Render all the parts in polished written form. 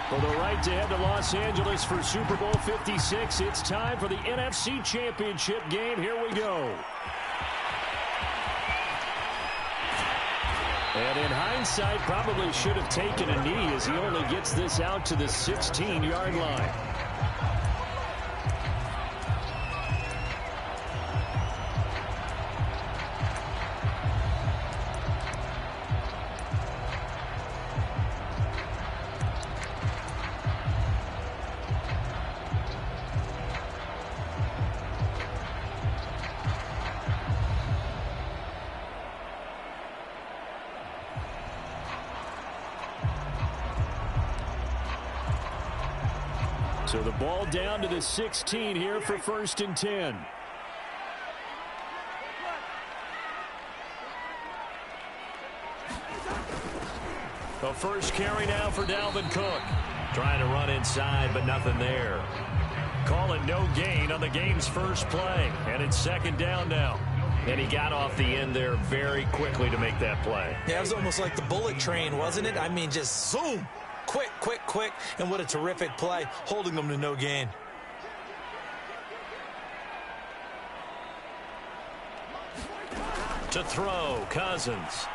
For the right to head to Los Angeles for Super Bowl 56, it's time for the NFC Championship game. Here we go. And in hindsight, probably should have taken a knee as he only gets this out to the 16-yard line. So the ball down to the 16 here for 1st and 10. The first carry now for Dalvin Cook. Trying to run inside, but nothing there. Call it no gain on the game's first play, and it's 2nd down now. And he got off the end there very quickly to make that play. Yeah, it was almost like the bullet train, wasn't it? I mean, just zoom. Quick, quick, quick, and what a terrific play, holding them to no gain. To throw, Cousins.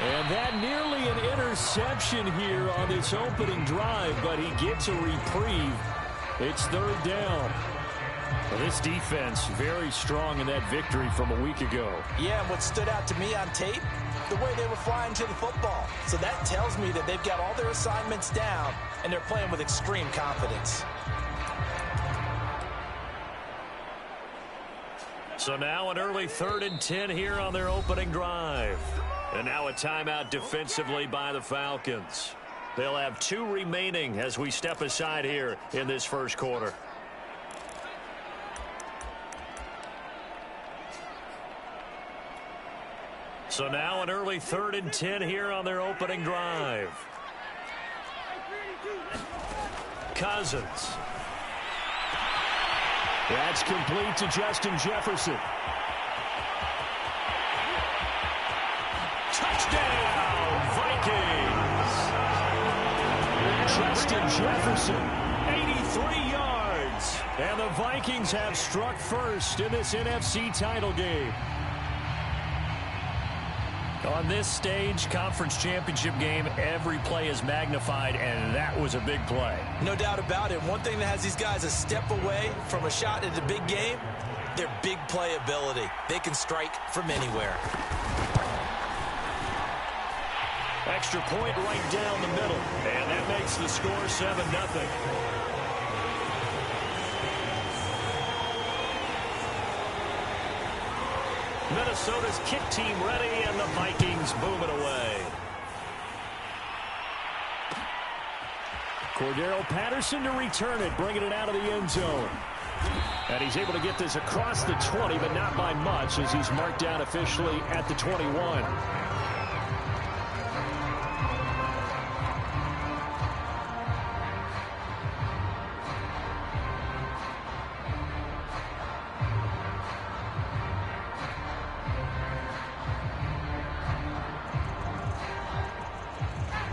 And that nearly an interception here on this opening drive, but he gets a reprieve. It's 3rd down. Well, this defense very strong in that victory from a week ago. Yeah, and what stood out to me on tape, the way they were flying to the football. So that tells me that they've got all their assignments down, and they're playing with extreme confidence. So now an early 3rd and 10 here on their opening drive. And now a timeout defensively by the Falcons. They'll have 2 remaining as we step aside here in this first quarter. So now an early 3rd and 10 here on their opening drive. Cousins. That's complete to Justin Jefferson. Touchdown, Vikings. Justin Jefferson, 83 yards. And the Vikings have struck first in this NFC title game. On this stage, conference championship game, every play is magnified, and that was a big play. No doubt about it. One thing that has these guys a step away from a shot at a big game, their big play ability. They can strike from anywhere. Extra point right down the middle, and that makes the score 7-0. Minnesota's kick team ready, and the Vikings boom it away. Cordero Patterson to return it, bringing it out of the end zone. And he's able to get this across the 20, but not by much, as he's marked down officially at the 21.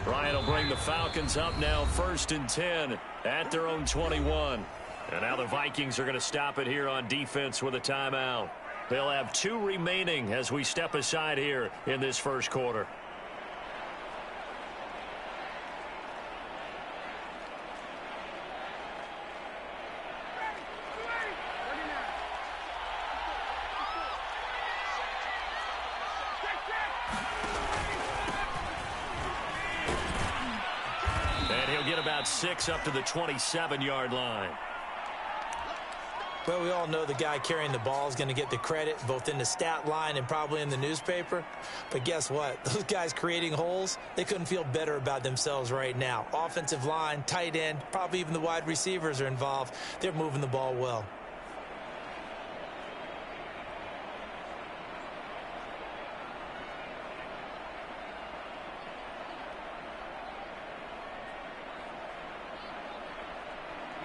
Bryant will bring the Falcons up now 1st and 10 at their own 21. And now the Vikings are going to stop it here on defense with a timeout. They'll have 2 remaining as we step aside here in this first quarter. And he'll get about 6 up to the 27-yard line. Well, we all know the guy carrying the ball is going to get the credit, both in the stat line and probably in the newspaper. But guess what? Those guys creating holes, they couldn't feel better about themselves right now. Offensive line, tight end, probably even the wide receivers are involved. They're moving the ball well.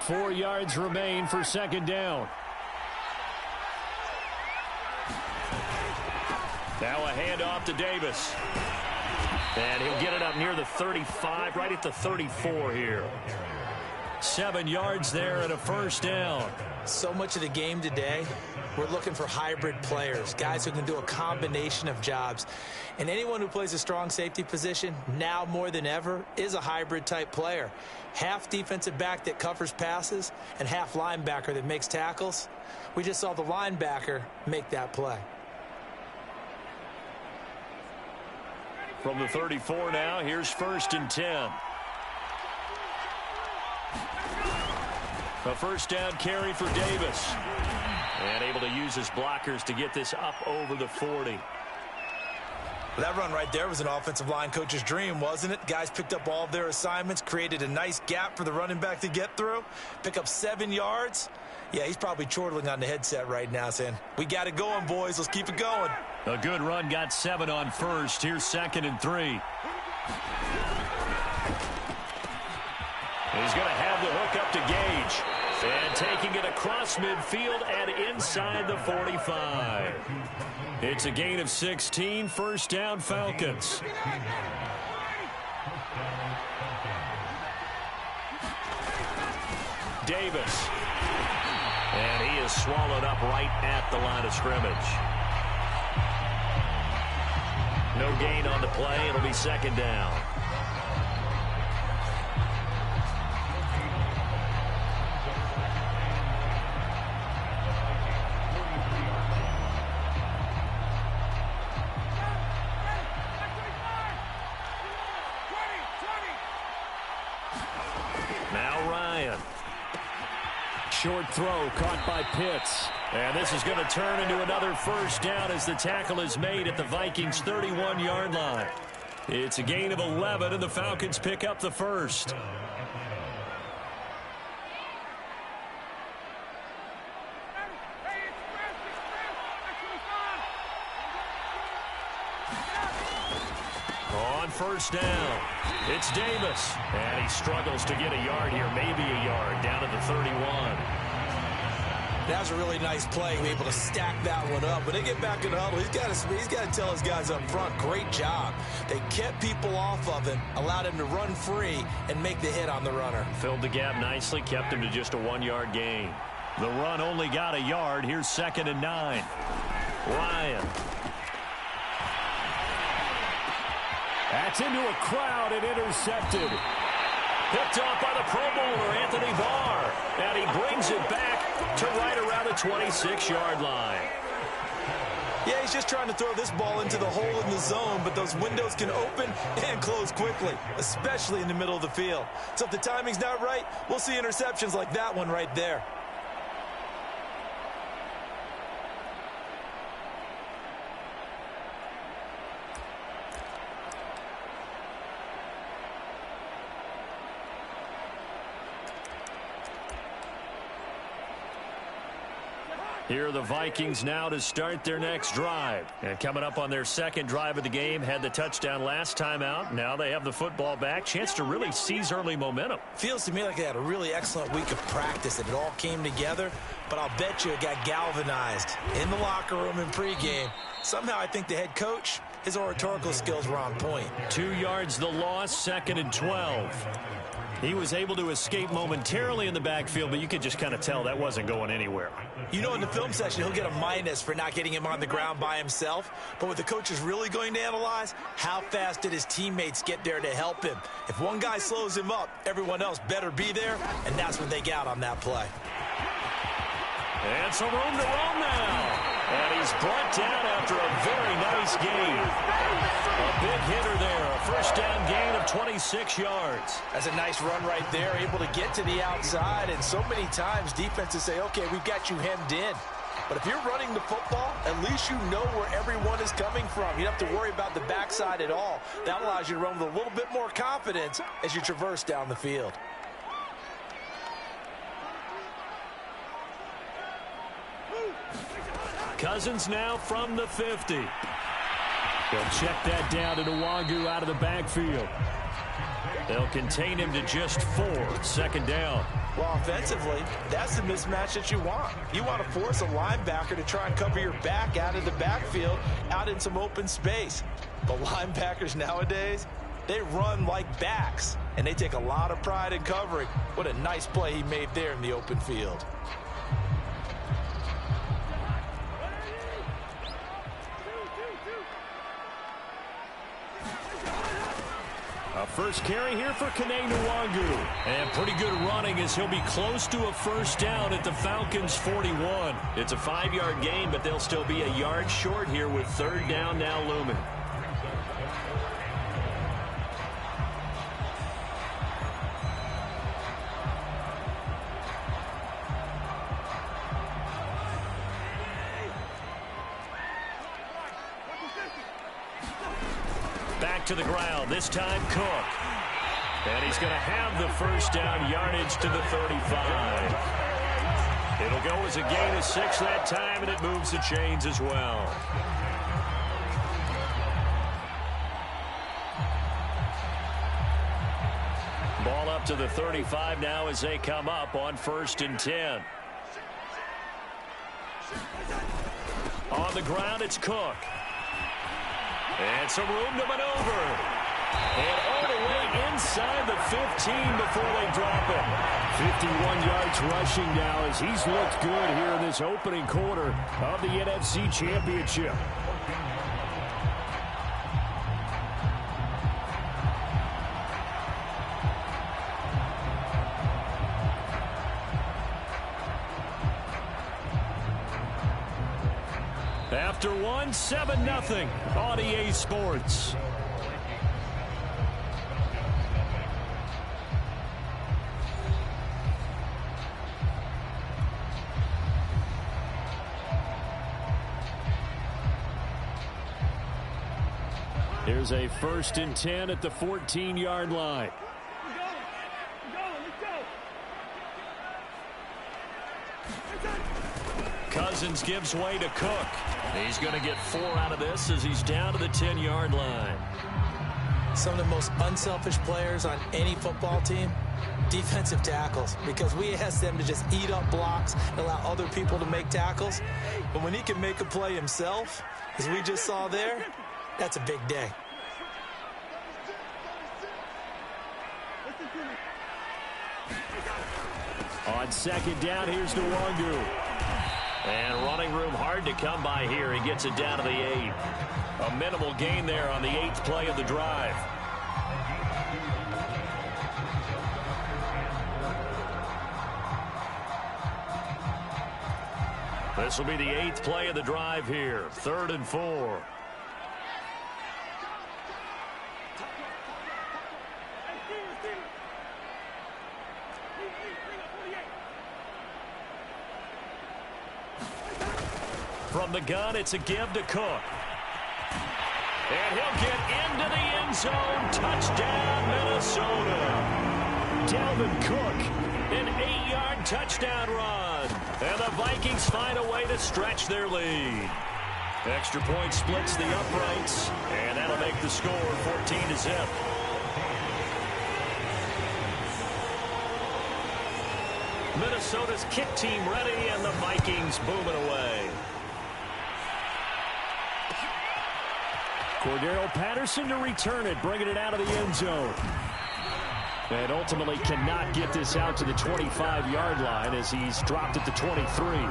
Four yards remain for 2nd down. Now a handoff to Davis. And he'll get it up near the 35, right at the 34 here. 7 yards there and a first down. So much of the game today, we're looking for hybrid players, guys who can do a combination of jobs. And anyone who plays a strong safety position, now more than ever, is a hybrid type player. Half defensive back that covers passes and half linebacker that makes tackles. We just saw the linebacker make that play. From the 34 now, here's 1st and 10. A first down carry for Davis. And able to use his blockers to get this up over the 40. That run right there was an offensive line coach's dream, wasn't it? Guys picked up all of their assignments, created a nice gap for the running back to get through, pick up 7 yards. Yeah, he's probably chortling on the headset right now saying, we got it going, boys. Let's keep it going. A good run, got 7 on first. Here's 2nd and 3. He's going to have the hook up to Gage. And taking it across midfield and inside the 45. It's a gain of 16, first down Falcons. Davis. And he is swallowed up right at the line of scrimmage. No gain on the play. It'll be 2nd down. Short throw caught by Pitts. And this is going to turn into another first down as the tackle is made at the Vikings' 31-yard line. It's a gain of 11, and the Falcons pick up the first. On first down, it's Davis. And he struggles to get a yard here, maybe a yard, down at the 31. That was a really nice play, able to stack that one up. When they get back in the huddle, he's got to tell his guys up front, great job. They kept people off of him, allowed him to run free and make the hit on the runner. Filled the gap nicely, kept him to just a 1-yard gain. The run only got a yard. Here's 2nd and 9. Ryan. That's into a crowd and intercepted. Picked off by the Pro Bowler, Anthony Barr. And he brings it back to right around the 26-yard line. Yeah, he's just trying to throw this ball into the hole in the zone, but those windows can open and close quickly, especially in the middle of the field. So if the timing's not right, we'll see interceptions like that one right there. Here are the Vikings now to start their next drive. And coming up on their 2nd drive of the game, had the touchdown last time out. Now they have the football back. Chance to really seize early momentum. Feels to me like they had a really excellent week of practice and it all came together. But I'll bet you it got galvanized in the locker room in pregame. Somehow I think the head coach, his oratorical skills were on point. 2 yards the loss, 2nd and 12. He was able to escape momentarily in the backfield, but you could just kind of tell that wasn't going anywhere. You know, in the film session, he'll get a minus for not getting him on the ground by himself. But what the coach is really going to analyze, how fast did his teammates get there to help him? If one guy slows him up, everyone else better be there, and that's when they got on that play. And some room to roam now. And he's brought down after a very nice gain. A big hitter there. A first down gain of 26 yards. That's a nice run right there. Able to get to the outside. And so many times defenses say, okay, we've got you hemmed in. But if you're running the football, at least you know where everyone is coming from. You don't have to worry about the backside at all. That allows you to run with a little bit more confidence as you traverse down the field. Cousins now from the 50. They'll check that down to Nwangu out of the backfield. They'll contain him to just 4. 2nd down. Well, offensively, that's the mismatch that you want. You want to force a linebacker to try and cover your back out of the backfield, out in some open space. But linebackers nowadays, they run like backs, and they take a lot of pride in covering. What a nice play he made there in the open field. A first carry here for Kene Nwangu. And pretty good running as he'll be close to a first down at the Falcons' 41. It's a 5-yard gain, but they'll still be a yard short here with third down now looming. Back to the ground, this time Cook. And he's going to have the first down, yardage to the 35. It'll go as a gain of 6 that time, and it moves the chains as well. Ball up to the 35 now as they come up on 1st and 10. On the ground, it's Cook. And some room to maneuver. And all the way inside the 15 before they drop it. 51 yards rushing now as he's looked good here in this opening quarter of the NFC Championship. After 1, 7-0 on EA Sports. Here's a 1st and 10 at the 14-yard line. Cousins gives way to Cook. He's going to get 4 out of this as he's down to the 10-yard line. Some of the most unselfish players on any football team, defensive tackles, because we ask them to just eat up blocks and allow other people to make tackles. But when he can make a play himself, as we just saw there, that's a big day. On 2nd down, here's Nwangu. And running room hard to come by here. He gets it down to the 8. A minimal gain there on the 8th play of the drive. This will be the 8th play of the drive here. 3rd and 4. From the gun, it's a give to Cook. And he'll get into the end zone. Touchdown, Minnesota. Dalvin Cook, an 8-yard touchdown run. And the Vikings find a way to stretch their lead. Extra point splits the uprights, and that'll make the score 14-0. Minnesota's kick team ready, and the Vikings booming away. Cordero Patterson to return it, bringing it out of the end zone. And ultimately cannot get this out to the 25-yard line as he's dropped at the 23.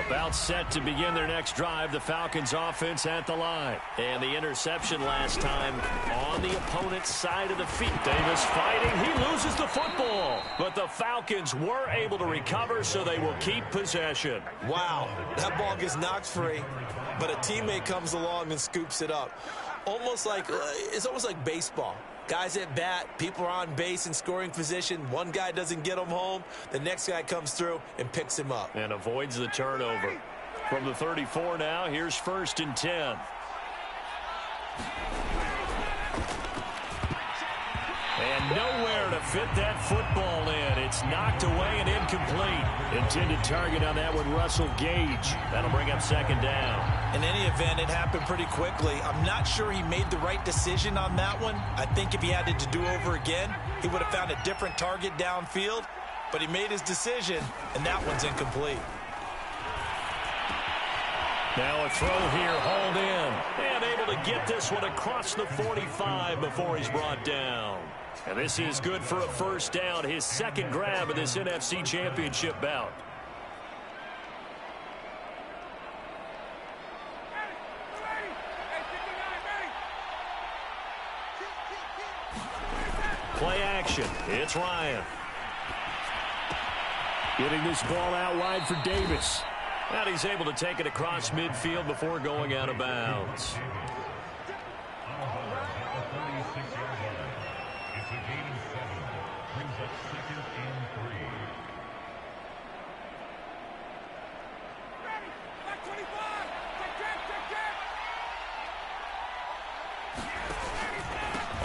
About set to begin their next drive. The Falcons offense at the line. And the interception last time on the opponent's side of the field. Davis fighting. He loses the football. But the Falcons were able to recover, so they will keep possession. Wow, that ball gets knocked free, but a teammate comes along and scoops it up. It's almost like baseball. Guys at bat, people are on base in scoring position. One guy doesn't get him home. The next guy comes through and picks him up. And avoids the turnover. From the 34 now, here's 1st and 10. And nowhere to fit that football in. It's knocked away and incomplete. Intended target on that one, Russell Gage. That'll bring up second down. In any event, it happened pretty quickly. I'm not sure he made the right decision on that one. I think if he had it to do over again, he would have found a different target downfield. But he made his decision, and that one's incomplete. Now a throw here, hauled in, and able to get this one across the 45 before he's brought down. And this is good for a first down, his second grab of this NFC Championship bout. Play action, it's Ryan. Getting this ball out wide for Davis. And he's able to take it across midfield before going out of bounds.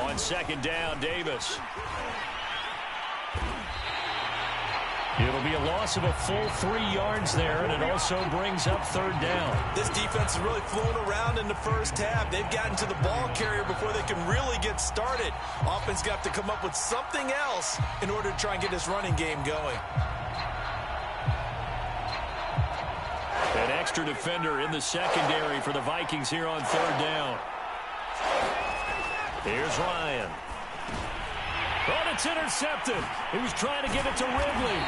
On second down, Davis. It'll be a loss of a full 3 yards there, and it also brings up third down. This defense has really flown around in the first half. They've gotten to the ball carrier before they can really get started. Offense got to come up with something else in order to try and get this running game going. An extra defender in the secondary for the Vikings here on third down. Here's Ryan. Oh, it's intercepted. He was trying to get it to Ridley.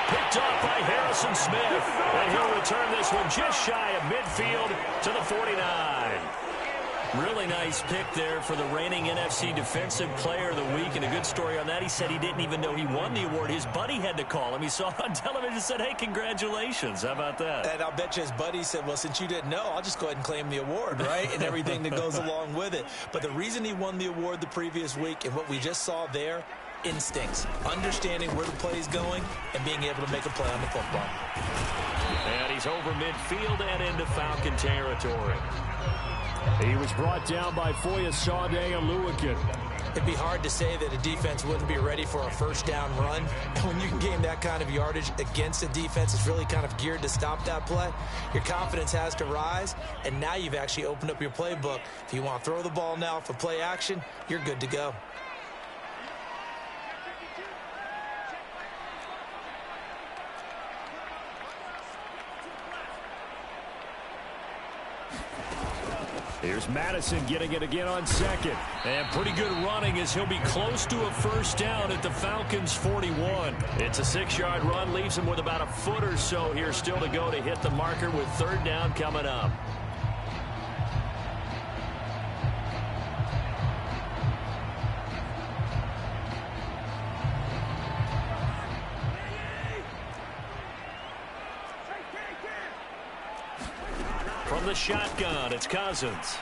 Picked off by Harrison Smith. And he'll return this one just shy of midfield to the 49. Really nice pick there for the reigning NFC Defensive Player of the Week. And a good story on that. He said he didn't even know he won the award. His buddy had to call him. He saw it on television and said, hey, congratulations. How about that? And I'll bet you his buddy said, well, since you didn't know, I'll just go ahead and claim the award, right? And everything that goes along with it. But the reason he won the award the previous week and what we just saw there, instincts, understanding where the play is going and being able to make a play on the football. And he's over midfield and into Falcon territory. He was brought down by Foyesade Oluwakin. It'd be hard to say that a defense wouldn't be ready for a first down run. And when you can gain that kind of yardage against a defense that's really kind of geared to stop that play, your confidence has to rise, and now you've actually opened up your playbook. If you want to throw the ball now for play action, you're good to go. Here's Madison getting it again on second. And pretty good running as he'll be close to a first down at the Falcons' 41. It's a 6-yard run, leaves him with about a foot or so here still to go to hit the marker with third down coming up. From the shotgun, it's Cousins.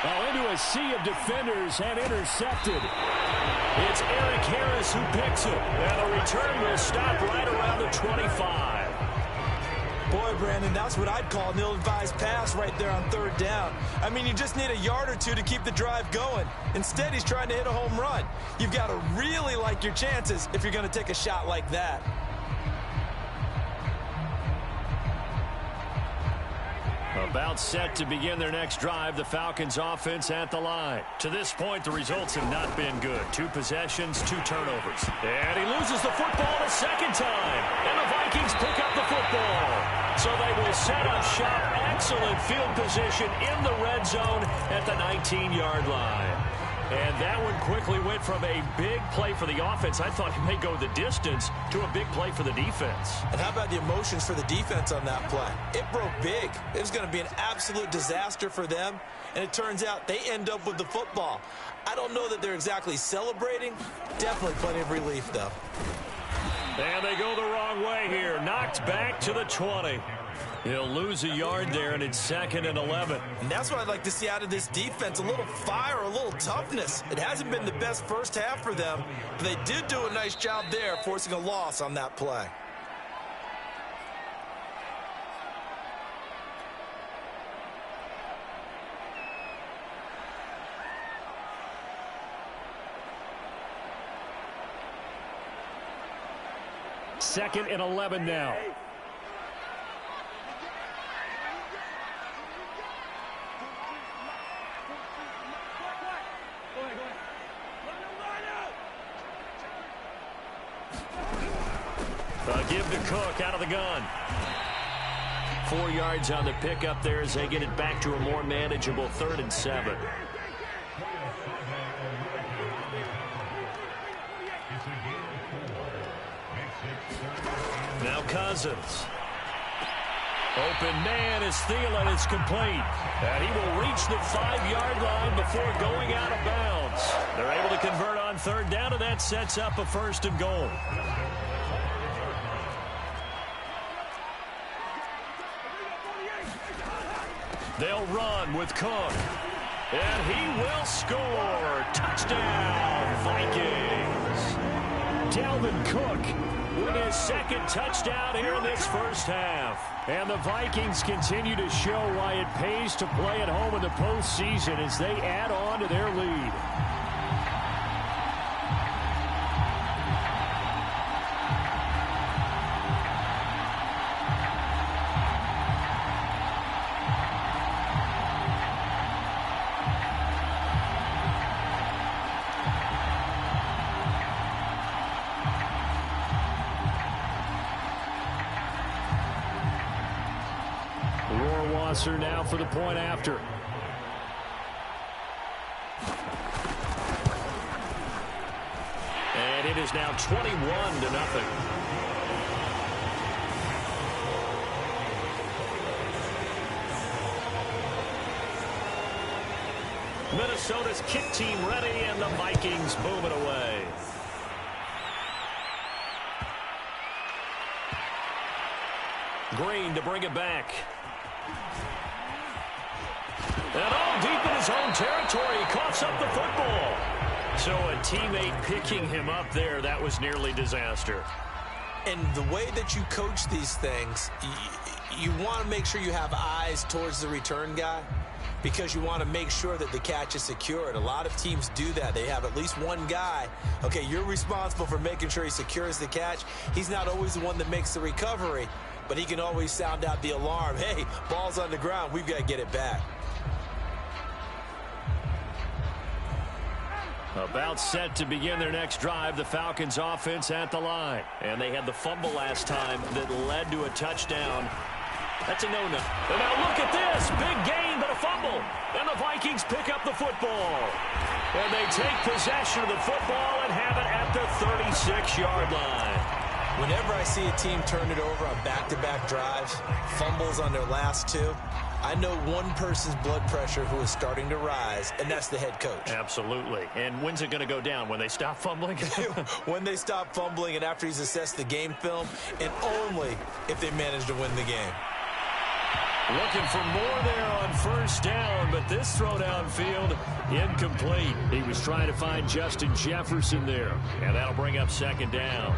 Well, into a sea of defenders and intercepted. It's Eric Harris who picks it. And the return will stop right around the 25. Boy, Brandon, that's what I'd call an ill-advised pass right there on third down. I mean, you just need a yard or two to keep the drive going. Instead, he's trying to hit a home run. You've got to really like your chances if you're going to take a shot like that. About set to begin their next drive, the Falcons offense at the line. To this point, the results have not been good. 2 possessions, 2 turnovers. And he loses the football a second time. And the Vikings pick up the football. So they will set up shop. Excellent field position in the red zone at the 19-yard line. And that one quickly went from a big play for the offense, I thought he may go the distance, to a big play for the defense. And how about the emotions for the defense on that play? It broke big. It was going to be an absolute disaster for them. And it turns out they end up with the football. I don't know that they're exactly celebrating. Definitely plenty of relief, though. And they go the wrong way here. Knocked back to the 20. He'll lose a yard there, and it's 2nd and 11. And that's what I'd like to see out of this defense, a little fire, a little toughness. It hasn't been the best first half for them, but they did do a nice job there, forcing a loss on that play. 2nd and 11 now. Give to Cook out of the gun. 4 yards on the pickup there as they get it back to a more manageable 3rd and 7. Now Cousins. Open man is Thielen. It's complete. And he will reach the 5-yard line before going out of bounds. They're able to convert on 3rd down, and that sets up a 1st and goal. They'll run with Cook. And he will score. Touchdown, Vikings. Dalvin Cook with his 2nd touchdown here in this first half. And the Vikings continue to show why it pays to play at home in the postseason as they add on to their lead. Now for the point after. And it is now 21-0. Minnesota's kick team ready, and the Vikings boom it away. Green to bring it back. And all deep in his own territory, he coughs up the football. So a teammate picking him up there, that was nearly disaster. And the way that you coach these things, you want to make sure you have eyes towards the return guy because you want to make sure that the catch is secured. A lot of teams do that. They have at least one guy. Okay, you're responsible for making sure he secures the catch. He's not always the one that makes the recovery, but he can always sound out the alarm. Hey, ball's on the ground. We've got to get it back. About set to begin their next drive, the Falcons offense at the line. And they had the fumble last time that led to a touchdown. That's a no-no. And now look at this. Big gain, but a fumble. And the Vikings pick up the football. And they take possession of the football and have it at the 36-yard line. Whenever I see a team turn it over on back-to-back drives, fumbles on their last 2, I know one person's blood pressure who is starting to rise, and that's the head coach. Absolutely. And when's it going to go down? When they stop fumbling? When they stop fumbling and after he's assessed the game film, and only if they manage to win the game. Looking for more there on 1st down, but this throw downfield incomplete. He was trying to find Justin Jefferson there, and that'll bring up 2nd down.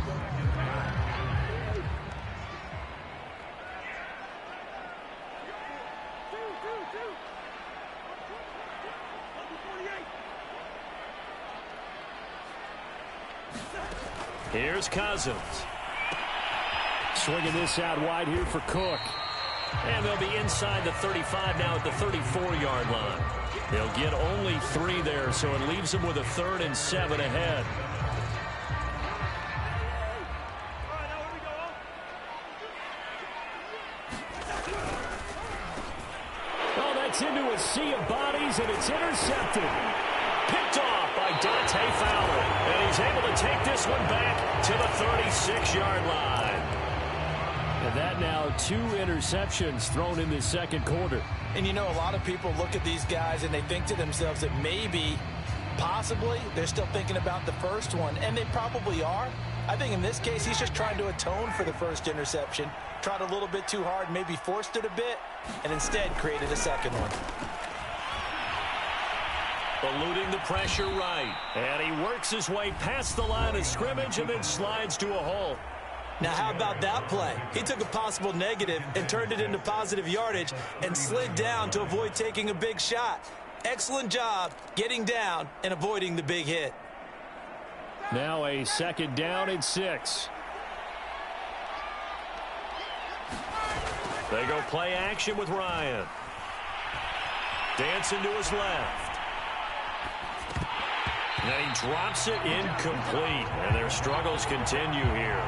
Here's Cousins. Swinging this out wide here for Cook. And they'll be inside the 35 now at the 34-yard line. They'll get only 3 there, so it leaves them with a 3rd and 7 ahead. Oh, that's into a sea of bodies, and it's intercepted. Picked off by Dante Fowler. And he's able to take this one back to the 36-yard line. And that now 2 interceptions thrown in the 2nd quarter. And, you know, a lot of people look at these guys and they think to themselves that maybe, possibly, they're still thinking about the first one. And they probably are. I think in this case, he's just trying to atone for the first interception. Tried a little bit too hard, maybe forced it a bit, and instead created a 2nd one. Eluding the pressure right. And he works his way past the line of scrimmage and then slides to a hole. Now, how about that play? He took a possible negative and turned it into positive yardage and slid down to avoid taking a big shot. Excellent job getting down and avoiding the big hit. Now a 2nd down and 6. They go play action with Ryan. Dancing to his left. And then he drops it incomplete. And their struggles continue here.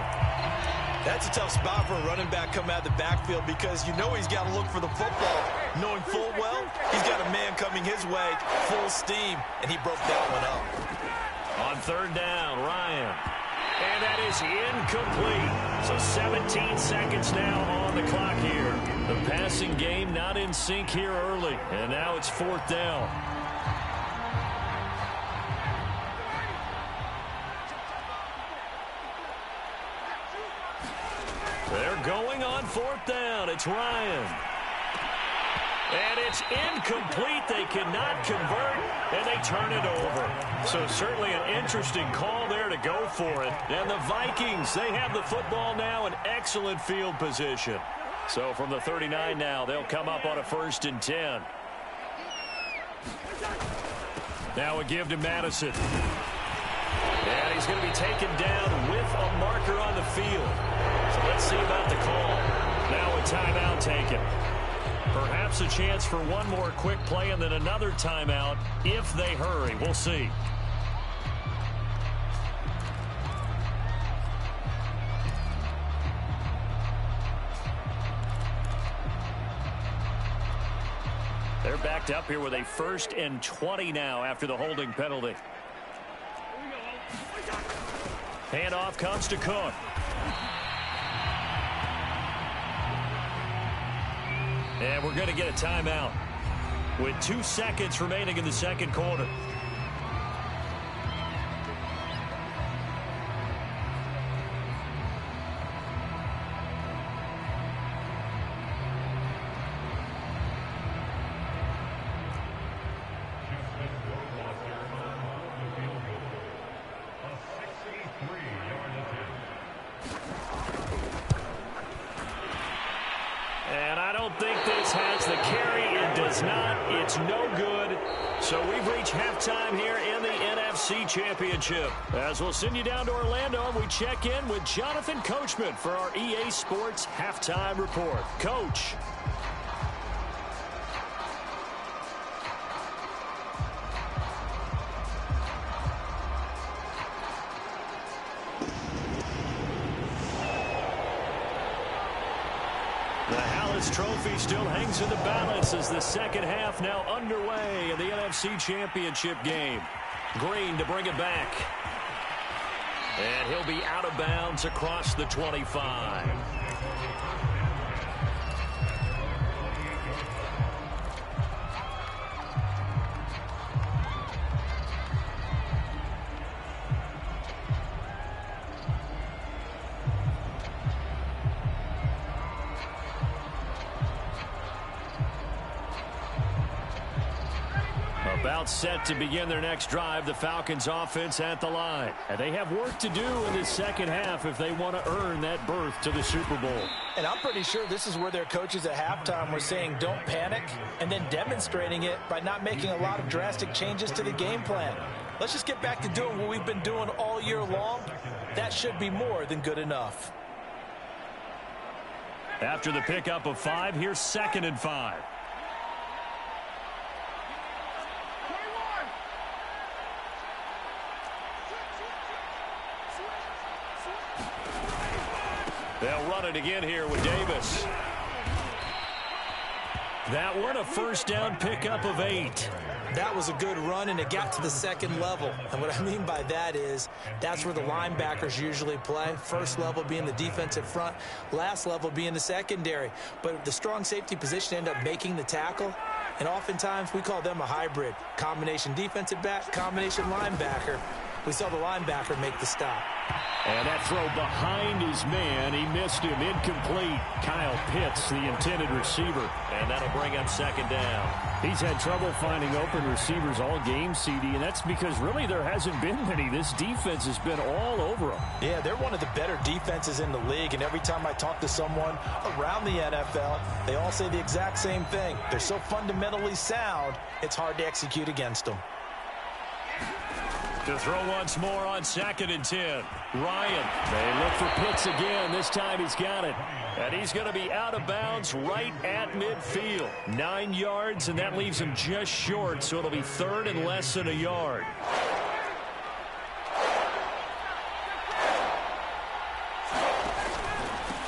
That's a tough spot for a running back coming out of the backfield because you know he's got to look for the football. Knowing full well, he's got a man coming his way, full steam, and he broke that one up. On third down, Ryan. And that is incomplete. So 17 seconds now on the clock here. The passing game not in sync here early. And now it's fourth down. They're going on fourth down. It's Ryan. And it's incomplete. They cannot convert, and they turn it over. So certainly an interesting call there to go for it. And the Vikings, they have the football now in excellent field position. So from the 39 now, they'll come up on a 1st and 10. Now a give to Madison. And he's going to be taken down with a marker on the field. So let's see about the call. Now a timeout taken. Perhaps a chance for one more quick play and then another timeout if they hurry. We'll see. They're backed up here with a 1st and 20 now after the holding penalty. Handoff comes to Cook. And we're going to get a timeout with 2 seconds remaining in the second quarter. No good. So we've reached halftime here in the NFC Championship. As we'll send you down to Orlando, and we check in with Jonathan Coachman for our EA Sports Halftime Report. Coach. Trophy still hangs in the balance as the second half now underway in the NFC Championship game. Green to bring it back. And he'll be out of bounds across the 25. About set to begin their next drive, the Falcons offense at the line. And they have work to do in the second half if they want to earn that berth to the Super Bowl. And I'm pretty sure this is where their coaches at halftime were saying don't panic, and then demonstrating it by not making a lot of drastic changes to the game plan. Let's just get back to doing what we've been doing all year long. That should be more than good enough. After the pickup of 5, here's 2nd and 5. They'll run it again here with Davis. That one a first down pickup of 8. That was a good run, and it got to the second level. And what I mean by that is that's where the linebackers usually play. First level being the defensive front, last level being the secondary. But the strong safety position ended up making the tackle. And oftentimes we call them a hybrid. Combination defensive back, combination linebacker. We saw the linebacker make the stop. And that throw behind his man, he missed him, incomplete. Kyle Pitts, the intended receiver, and that'll bring up 2nd down. He's had trouble finding open receivers all game, CD, and that's because really there hasn't been many. This defense has been all over them. Yeah, they're one of the better defenses in the league, and every time I talk to someone around the NFL, they all say the exact same thing. They're so fundamentally sound, it's hard to execute against them. To throw once more on 2nd and 10. Ryan. They look for Pitts again. This time he's got it. And he's going to be out of bounds right at midfield. 9 yards, and that leaves him just short, so it'll be 3rd and less than a yard.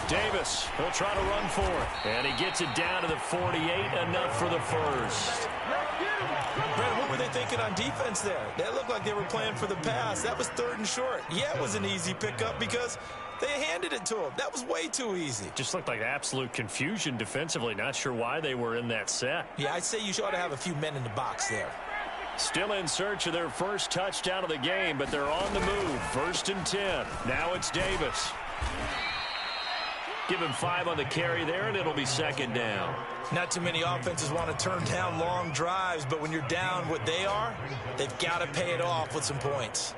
Davis will try to run for it. And he gets it down to the 48, enough for the first. Brett, what were they thinking on defense there? They looked like they were playing for the pass. That was 3rd and short. Yeah, it was an easy pickup because they handed it to him. That was way too easy. Just looked like absolute confusion defensively. Not sure why they were in that set. Yeah, I'd say you ought to have a few men in the box there. Still in search of their first touchdown of the game, but they're on the move. 1st and 10. Now it's Davis. Give him 5 on the carry there, and it'll be 2nd down. Not too many offenses want to turn down long drives, but when you're down what they are, they've got to pay it off with some points.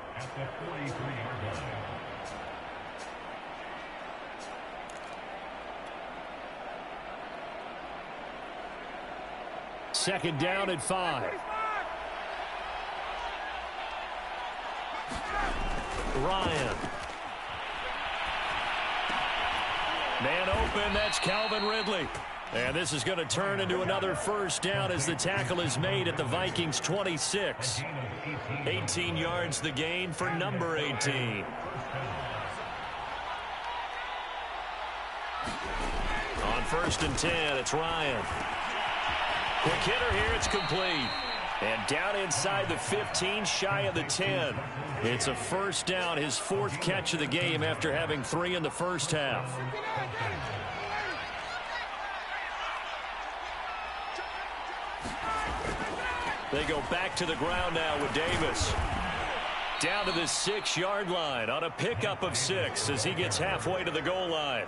Second down at 5. Ryan. Man open, that's Calvin Ridley. And this is going to turn into another first down as the tackle is made at the Vikings 26. 18 yards the gain for number 18. On 1st and 10, it's Ryan. Quick hitter here, it's complete. And down inside the 15, shy of the 10. It's a first down, his 4th catch of the game after having 3 in the first half. They go back to the ground now with Davis. Down to the 6-yard line on a pickup of 6 as he gets halfway to the goal line.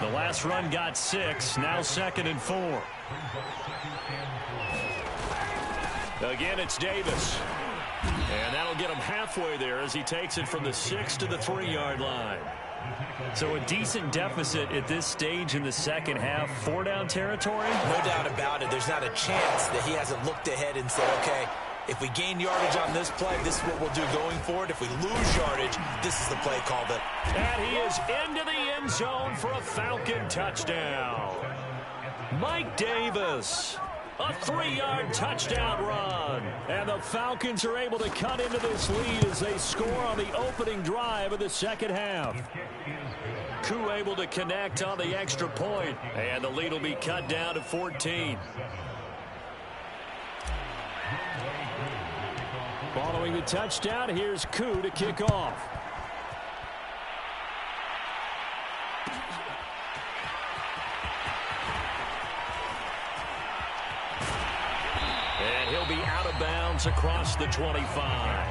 The last run got 6, now 2nd and 4. Again, it's Davis. And that'll get him halfway there as he takes it from the 6 to the 3-yard line. So a decent deficit at this stage in the second half. 4-down territory? No doubt about it. There's not a chance that he hasn't looked ahead and said, okay, if we gain yardage on this play, this is what we'll do going forward. If we lose yardage, this is the play call. And he is into the end zone for a Falcon touchdown. Mike Davis. A 3-yard touchdown run. And the Falcons are able to cut into this lead as they score on the opening drive of the second half. Koo able to connect on the extra point. And the lead will be cut down to 14. Following the touchdown, here's Koo to kick off. And he'll be out of bounds across the 25.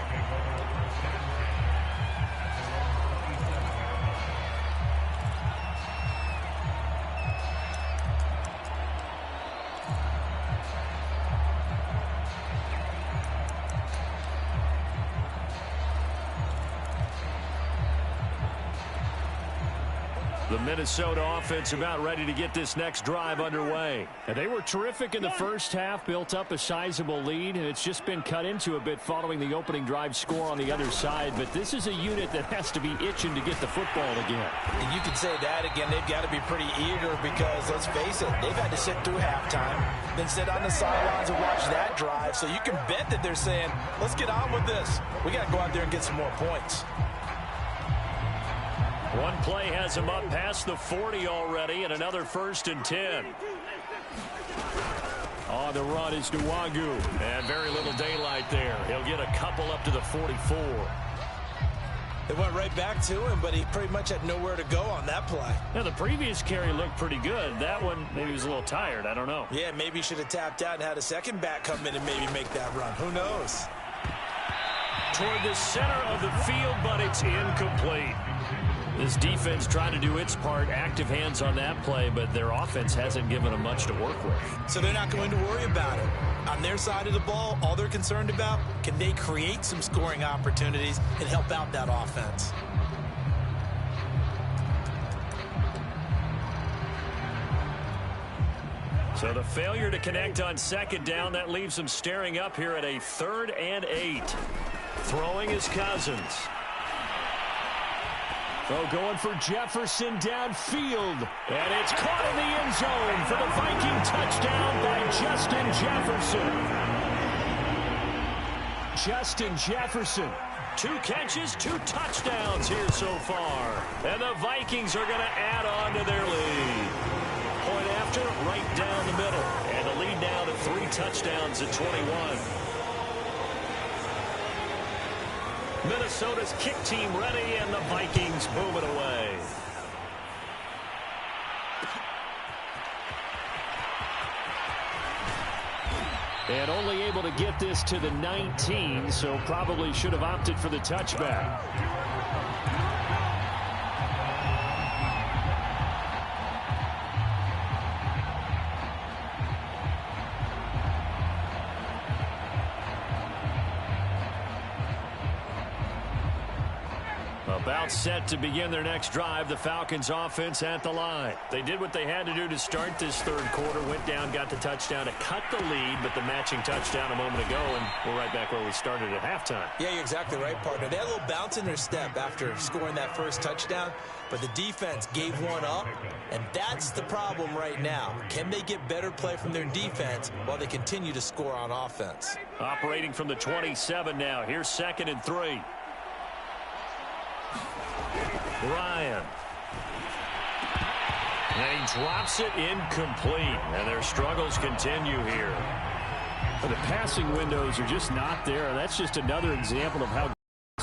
The Minnesota offense about ready to get this next drive underway. And they were terrific in the first half, built up a sizable lead, and it's just been cut into a bit following the opening drive score on the other side. But this is a unit that has to be itching to get the football again. And you can say that again, they've got to be pretty eager because, let's face it, they've had to sit through halftime, then sit on the sidelines and watch that drive. So you can bet that they're saying, let's get on with this. We got to go out there and get some more points. One play has him up past the 40 already, and another 1st and 10. On the run is Nwangu, and very little daylight there. He'll get a couple up to the 44. They went right back to him, but he pretty much had nowhere to go on that play. Now, the previous carry looked pretty good. That one, maybe he was a little tired. I don't know. Yeah, maybe he should have tapped out and had a second back come in and maybe make that run. Who knows? Toward the center of the field, but it's incomplete. This defense trying to do its part, active hands on that play, but their offense hasn't given them much to work with. So they're not going to worry about it. On their side of the ball, all they're concerned about, can they create some scoring opportunities and help out that offense? So the failure to connect on second down, that leaves them staring up here at a 3rd and 8. Throwing is Cousins. Oh, going for Jefferson downfield. And it's caught in the end zone for the Viking touchdown by Justin Jefferson. Justin Jefferson. 2 catches, 2 touchdowns here so far. And the Vikings are going to add on to their lead. Point after, right down the middle. And the lead now to 3 touchdowns at 21. Minnesota's kick team ready, and the Vikings move it away. And only able to get this to the 19, so probably should have opted for the touchback. About set to begin their next drive. The Falcons offense at the line. They did what they had to do to start this third quarter. Went down, got the touchdown to cut the lead, but the matching touchdown a moment ago, and we're right back where we started at halftime. Yeah, you're exactly right, partner. They had a little bounce in their step after scoring that first touchdown, but the defense gave one up, and that's the problem right now. Can they get better play from their defense while they continue to score on offense? Operating from the 27 now. Here's 2nd and 3. Ryan. And he drops it incomplete. And their struggles continue here. But the passing windows are just not there. And that's just another example of how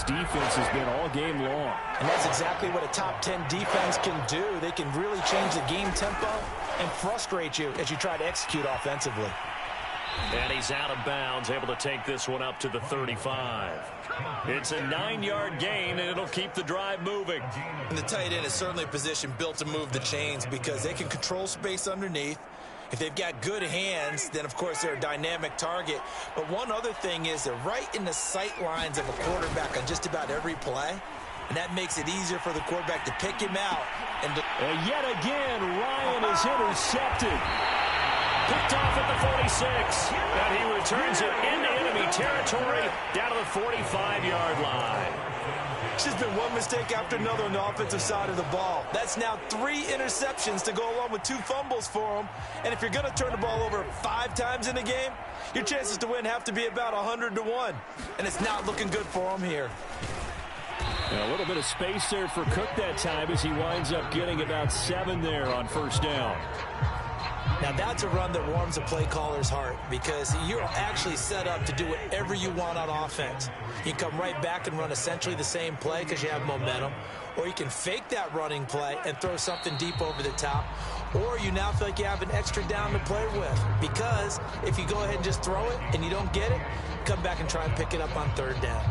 defense has been all game long. And that's exactly what a top 10 defense can do. They can really change the game tempo and frustrate you as you try to execute offensively. And he's out of bounds, able to take this one up to the 35. It's a 9-yard gain, and it'll keep the drive moving. And the tight end is certainly a position built to move the chains because they can control space underneath. If they've got good hands, then, of course, they're a dynamic target. But one other thing is they're right in the sight lines of a quarterback on just about every play. And that makes it easier for the quarterback to pick him out. And yet again, Ryan is intercepted. Picked off at the 46, and he returns it into enemy territory down to the 45-yard line. It's just been one mistake after another on the offensive side of the ball. That's now 3 interceptions to go along with 2 fumbles for him. And if you're going to turn the ball over 5 times in a game, your chances to win have to be about 100-1. And it's not looking good for him here. And a little bit of space there for Cook that time as he winds up getting about 7 there on first down. Now, that's a run that warms a play caller's heart because you're actually set up to do whatever you want on offense. You can come right back and run essentially the same play because you have momentum, or you can fake that running play and throw something deep over the top, or you now feel like you have an extra down to play with because if you go ahead and just throw it and you don't get it, come back and try and pick it up on 3rd down.